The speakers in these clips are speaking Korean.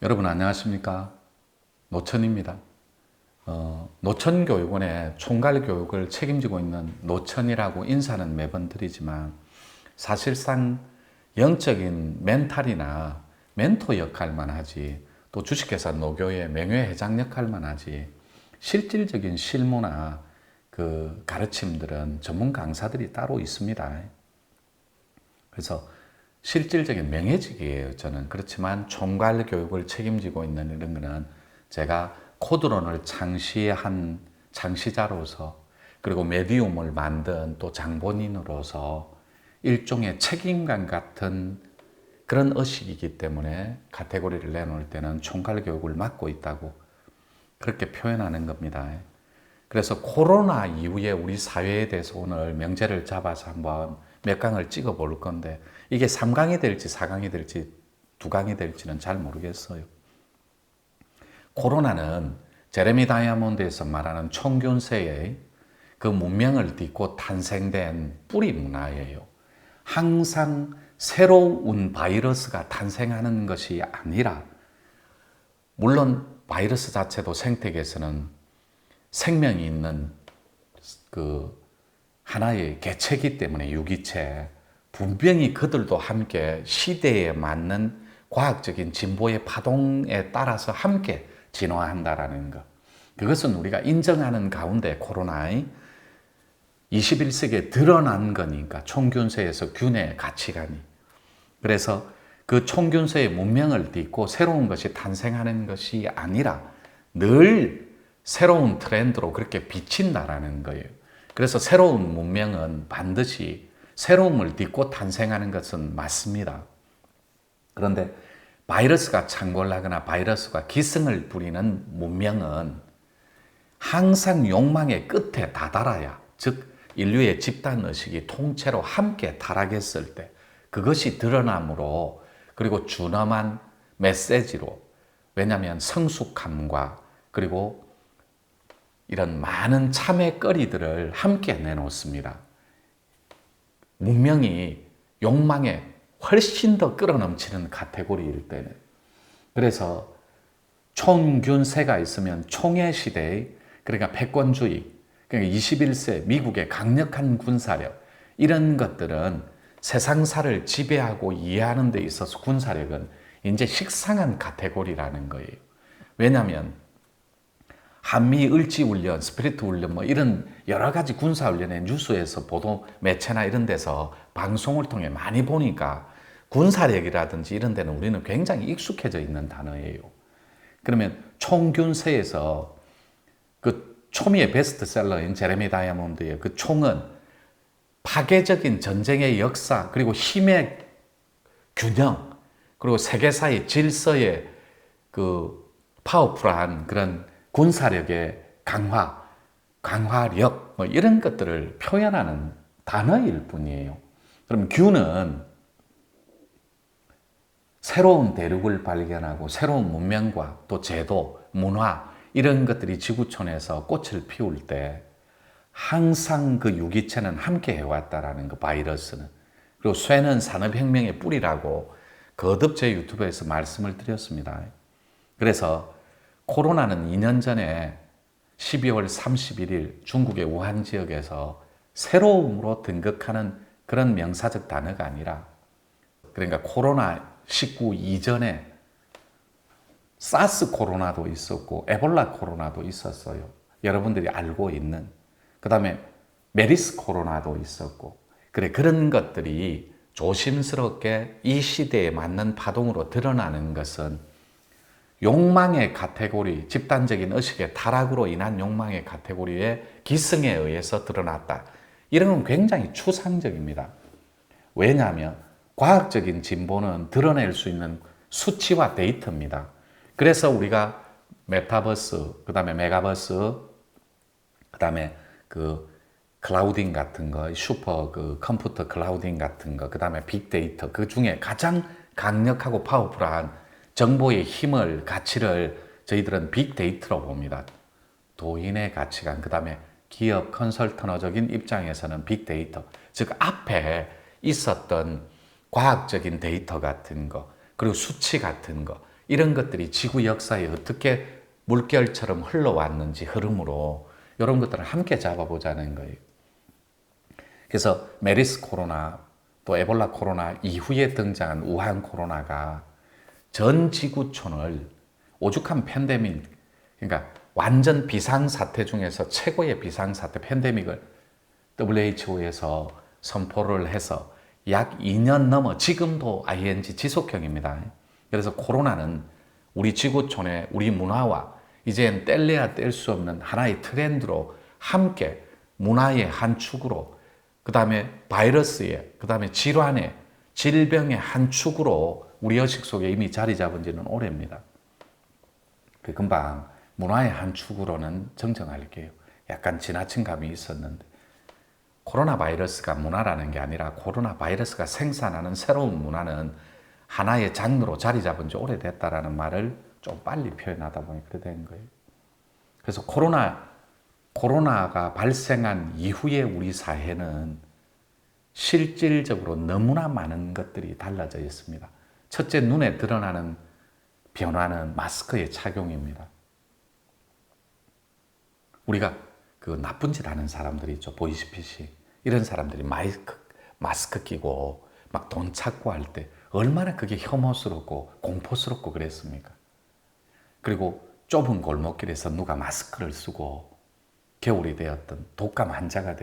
여러분 안녕하십니까? 노천입니다. 노천교육원의 총괄교육을 책임지고 있는 노천이라고 인사는 매번 드리지만 사실상 영적인 멘탈이나 멘토 역할만 하지, 또 주식회사 노교의 명예회장 역할만 하지, 실질적인 실무나 그 가르침들은 전문 강사들이 따로 있습니다. 그래서 실질적인 명예직이에요, 저는. 그렇지만 총괄 교육을 책임지고 있는 이런 거는 제가 코드론을 창시한 창시자로서, 그리고 메디움을 만든 또 장본인으로서 일종의 책임감 같은 그런 의식이기 때문에 카테고리를 내놓을 때는 총괄 교육을 맡고 있다고 그렇게 표현하는 겁니다. 그래서 코로나 이후에 우리 사회에 대해서 오늘 명제를 잡아서 한번 몇 강을 찍어 볼 건데, 이게 3강이 될지 4강이 될지 2강이 될지는 잘 모르겠어요. 코로나는 제레미 다이아몬드에서 말하는 총균세의 그 문명을 딛고 탄생된 뿌리 문화예요. 항상 새로운 바이러스가 탄생하는 것이 아니라, 물론 바이러스 자체도 생태계에서는 생명이 있는 그 하나의 개체이기 때문에 유기체, 분명히 그들도 함께 시대에 맞는 과학적인 진보의 파동에 따라서 함께 진화한다라는 것. 그것은 우리가 인정하는 가운데 코로나의 21세기에 드러난 거니까, 총균세에서 균의 가치관이. 그래서 그 총균세의 문명을 딛고 새로운 것이 탄생하는 것이 아니라 늘 새로운 트렌드로 그렇게 비친다라는 거예요. 그래서 새로운 문명은 반드시 새로움을 딛고 탄생하는 것은 맞습니다. 그런데 바이러스가 창궐하거나 바이러스가 기승을 부리는 문명은 항상 욕망의 끝에 다다라야, 즉 인류의 집단의식이 통째로 함께 타락했을 때 그것이 드러남으로, 그리고 준엄한 메시지로, 왜냐하면 성숙함과 그리고 이런 많은 참외거리들을 함께 내놓습니다. 문명이 욕망에 훨씬 더 끌어넘치는 카테고리일 때는. 그래서 총균세가 있으면 총의 시대의, 그러니까 패권주의, 그러니까 21세 미국의 강력한 군사력, 이런 것들은 세상사를 지배하고 이해하는 데 있어서 군사력은 이제 식상한 카테고리라는 거예요. 왜냐하면 한미 을지훈련, 스피리트 훈련, 뭐 이런 여러 가지 군사훈련의 뉴스에서 보도 매체나 이런 데서 방송을 통해 많이 보니까 군사력이라든지 이런 데는 우리는 굉장히 익숙해져 있는 단어예요. 그러면 총균세에서 그 초미의 베스트셀러인 제레미 다이아몬드의 그 총은 파괴적인 전쟁의 역사, 그리고 힘의 균형, 그리고 세계사의 질서의 그 파워풀한 그런 군사력의 강화력, 뭐 이런 것들을 표현하는 단어일 뿐이에요. 그럼 균은 새로운 대륙을 발견하고 새로운 문명과 또 제도, 문화, 이런 것들이 지구촌에서 꽃을 피울 때 항상 그 유기체는 함께 해왔다라는 거, 바이러스는. 그리고 쇠는 산업혁명의 뿌리라고 거듭 제 유튜브에서 말씀을 드렸습니다. 그래서 코로나는 2년 전에 12월 31일 중국의 우한 지역에서 새로움으로 등극하는 그런 명사적 단어가 아니라, 그러니까 코로나19 이전에 사스 코로나도 있었고 에볼라 코로나도 있었어요. 여러분들이 알고 있는. 그 다음에 메리스 코로나도 있었고. 그래, 그런 것들이 조심스럽게 이 시대에 맞는 파동으로 드러나는 것은 욕망의 카테고리, 집단적인 의식의 타락으로 인한 욕망의 카테고리의 기승에 의해서 드러났다. 이런 건 굉장히 추상적입니다. 왜냐하면 과학적인 진보는 드러낼 수 있는 수치와 데이터입니다. 그래서 우리가 메타버스, 그 다음에 메가버스, 그 다음에 그 클라우딩 같은 거, 슈퍼 그 컴퓨터 클라우딩 같은 거, 그 다음에 빅데이터, 그 중에 가장 강력하고 파워풀한 정보의 힘을, 가치를 저희들은 빅데이터로 봅니다. 도인의 가치관, 그 다음에 기업 컨설턴어적인 입장에서는 빅데이터, 즉 앞에 있었던 과학적인 데이터 같은 거, 그리고 수치 같은 거, 이런 것들이 지구 역사에 어떻게 물결처럼 흘러왔는지 흐름으로 이런 것들을 함께 잡아보자는 거예요. 그래서 메르스 코로나 또 에볼라 코로나 이후에 등장한 우한 코로나가 전 지구촌을 오죽한 팬데믹, 그러니까 완전 비상사태 중에서 최고의 비상사태 팬데믹을 WHO에서 선포를 해서 약 2년 넘어 지금도 ING 지속형입니다. 그래서 코로나는 우리 지구촌의 우리 문화와 이젠 뗄래야 뗄 수 없는 하나의 트렌드로 함께 문화의 한 축으로 그 다음에 바이러스의 그 다음에 질환의 질병의 한 축으로 우리 의식 속에 이미 자리 잡은 지는 오래입니다. 그 금방 문화의 한 축으로는 정정할게요. 약간 지나친 감이 있었는데 코로나 바이러스가 문화라는 게 아니라 코로나 바이러스가 생산하는 새로운 문화는 하나의 장르로 자리 잡은 지 오래됐다라는 말을 좀 빨리 표현하다 보니 그래 된 거예요. 그래서 코로나가 발생한 이후에 우리 사회는 실질적으로 너무나 많은 것들이 달라져 있습니다. 첫째, 눈에 드러나는 변화는 마스크의 착용입니다. 우리가 그 나쁜 짓 하는 사람들이 있죠. 보이스피시. 이런 사람들이 마스크 끼고 막 돈 찾고 할 때 얼마나 그게 혐오스럽고 공포스럽고 그랬습니까? 그리고 좁은 골목길에서 누가 마스크를 쓰고 겨울이 되었던 독감 환자가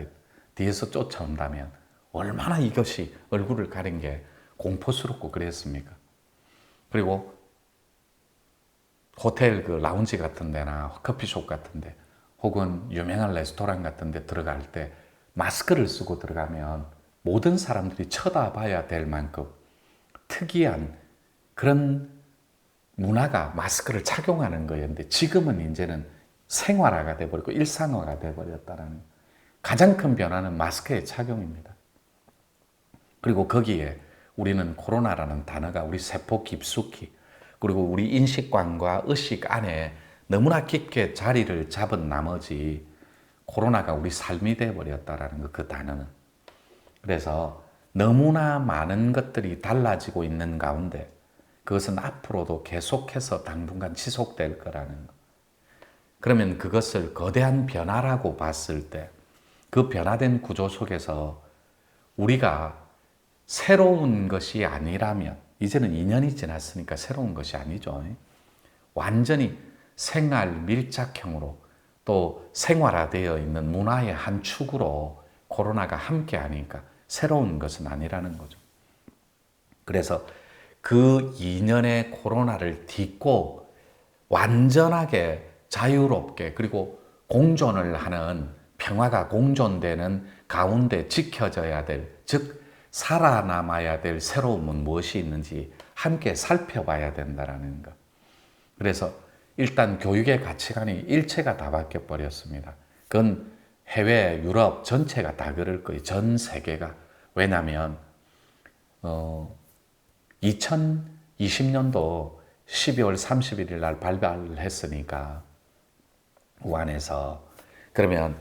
뒤에서 쫓아온다면 얼마나 이것이 얼굴을 가린 게 공포스럽고 그랬습니까? 그리고 호텔 그 라운지 같은 데나 커피숍 같은 데 혹은 유명한 레스토랑 같은 데 들어갈 때 마스크를 쓰고 들어가면 모든 사람들이 쳐다봐야 될 만큼 특이한 그런 문화가 마스크를 착용하는 거였는데 지금은 이제는 생활화가 돼버리고 일상화가 돼버렸다는 가장 큰 변화는 마스크의 착용입니다. 그리고 거기에 우리는 코로나라는 단어가 우리 세포 깊숙이 그리고 우리 인식관과 의식 안에 너무나 깊게 자리를 잡은 나머지 코로나가 우리 삶이 돼버렸다라는 거, 그 단어는. 그래서 너무나 많은 것들이 달라지고 있는 가운데 그것은 앞으로도 계속해서 당분간 지속될 거라는 거. 그러면 그것을 거대한 변화라고 봤을 때 그 변화된 구조 속에서 우리가 새로운 것이 아니라면 이제는 2년이 지났으니까 새로운 것이 아니죠. 완전히 생활 밀착형으로 또 생활화되어 있는 문화의 한 축으로 코로나가 함께 하니까 새로운 것은 아니라는 거죠. 그래서 그 2년의 코로나를 딛고 완전하게 자유롭게 그리고 공존을 하는 평화가 공존되는 가운데 지켜져야 될, 즉 살아남아야 될 새로움은 무엇이 있는지 함께 살펴봐야 된다는 것. 그래서 일단 교육의 가치관이 일체가 다 바뀌어 버렸습니다. 그건 해외, 유럽 전체가 다 그럴 거예요. 전 세계가. 왜냐하면 2020년도 12월 31일 날 발발을 했으니까 우한에서 그러면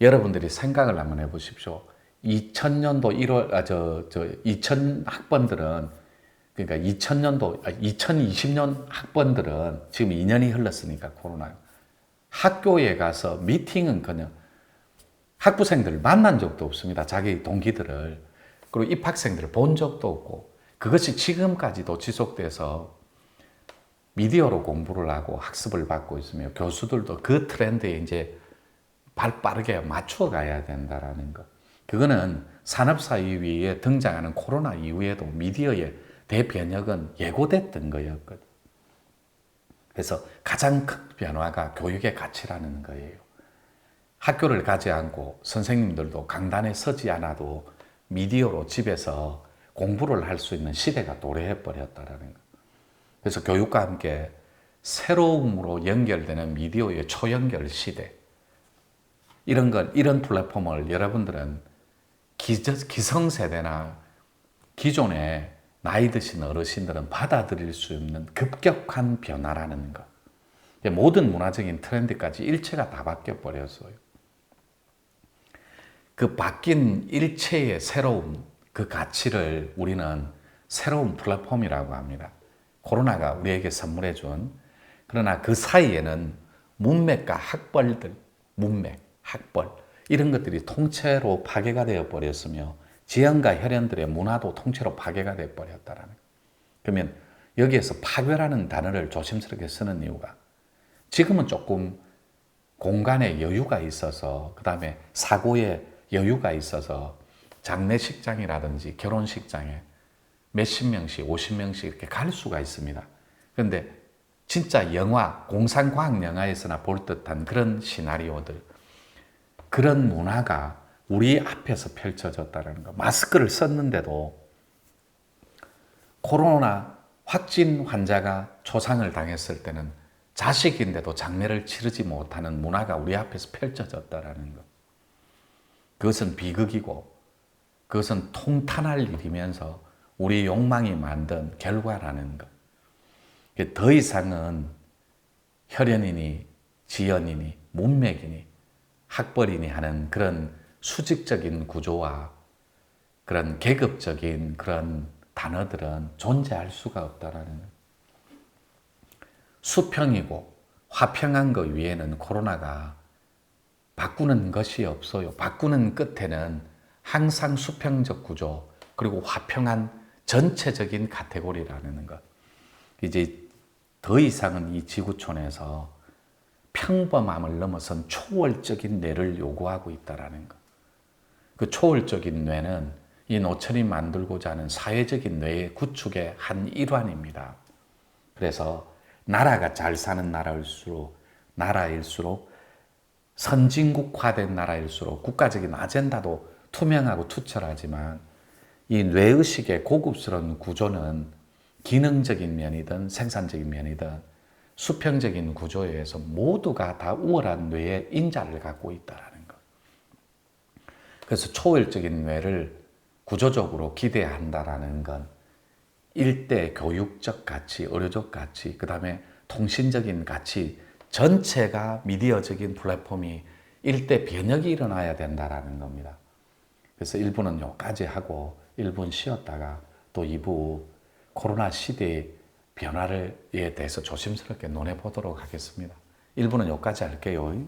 여러분들이 생각을 한번 해보십시오. 2000년도 1월 2000 학번들은 그러니까 2020년 학번들은 지금 2년이 흘렀으니까 코로나 학교에 가서 미팅은커녕 학부생들을 만난 적도 없습니다. 자기 동기들을. 그리고 입학생들을 본 적도 없고 그것이 지금까지도 지속돼서 미디어로 공부를 하고 학습을 받고 있으며 교수들도 그 트렌드에 이제 발 빠르게 맞춰 가야 된다라는 것. 그거는 산업사 이후에 등장하는 코로나 이후에도 미디어의 대변혁은 예고됐던 거였거든. 그래서 가장 큰 변화가 교육의 가치라는 거예요. 학교를 가지 않고 선생님들도 강단에 서지 않아도 미디어로 집에서 공부를 할 수 있는 시대가 도래해 버렸다라는 것. 그래서 교육과 함께 새로움으로 연결되는 미디어의 초연결 시대. 이런 플랫폼을 여러분들은 기성세대나 기존의 나이 드신 어르신들은 받아들일 수 없는 급격한 변화라는 것. 모든 문화적인 트렌드까지 일체가 다 바뀌어 버렸어요. 그 바뀐 일체의 새로움, 그 가치를 우리는 새로운 플랫폼이라고 합니다. 코로나가 우리에게 선물해 준, 그러나 그 사이에는 문맥과 학벌들, 문맥, 학벌 이런 것들이 통째로 파괴가 되어 버렸으며 지형과 혈연들의 문화도 통째로 파괴가 되어 버렸다라는 거예요. 그러면 여기에서 파괴라는 단어를 조심스럽게 쓰는 이유가, 지금은 조금 공간에 여유가 있어서, 그 다음에 사고에 여유가 있어서 장례식장이라든지 결혼식장에 몇십 명씩, 50명씩 이렇게 갈 수가 있습니다. 그런데 진짜 영화, 공상과학 영화에서나 볼 듯한 그런 시나리오들, 그런 문화가 우리 앞에서 펼쳐졌다는 거. 마스크를 썼는데도 코로나 확진 환자가 초상을 당했을 때는 자식인데도 장례를 치르지 못하는 문화가 우리 앞에서 펼쳐졌다는 것. 그것은 비극이고 그것은 통탄할 일이면서 우리 욕망이 만든 결과라는 것. 더 이상은 혈연이니 지연이니 문맥이니 학벌이니 하는 그런 수직적인 구조와 그런 계급적인 그런 단어들은 존재할 수가 없다라는 것. 수평이고 화평한 것 위에는 코로나가 바꾸는 것이 없어요. 바꾸는 끝에는 항상 수평적 구조 그리고 화평한 전체적인 카테고리라는 것. 이제 더 이상은 이 지구촌에서 평범함을 넘어선 초월적인 뇌를 요구하고 있다는 것. 그 초월적인 뇌는 이 노천이 만들고자 하는 사회적인 뇌의 구축의 한 일환입니다. 그래서 나라가 잘 사는 나라일수록 선진국화된 나라일수록 국가적인 아젠다도 투명하고 투철하지만 이 뇌의식의 고급스러운 구조는 기능적인 면이든 생산적인 면이든 수평적인 구조에 의해서 모두가 다 우월한 뇌의 인자를 갖고 있다는 것. 그래서 초월적인 뇌를 구조적으로 기대한다라는 건 일대 교육적 가치, 의료적 가치, 그 다음에 통신적인 가치 전체가 미디어적인 플랫폼이 일대 변혁이 일어나야 된다라는 겁니다. 그래서 1부는 여기까지 하고 1분 쉬었다가 또 2부 코로나 시대의 변화에 대해서 조심스럽게 논해 보도록 하겠습니다. 1부는 여기까지 할게요.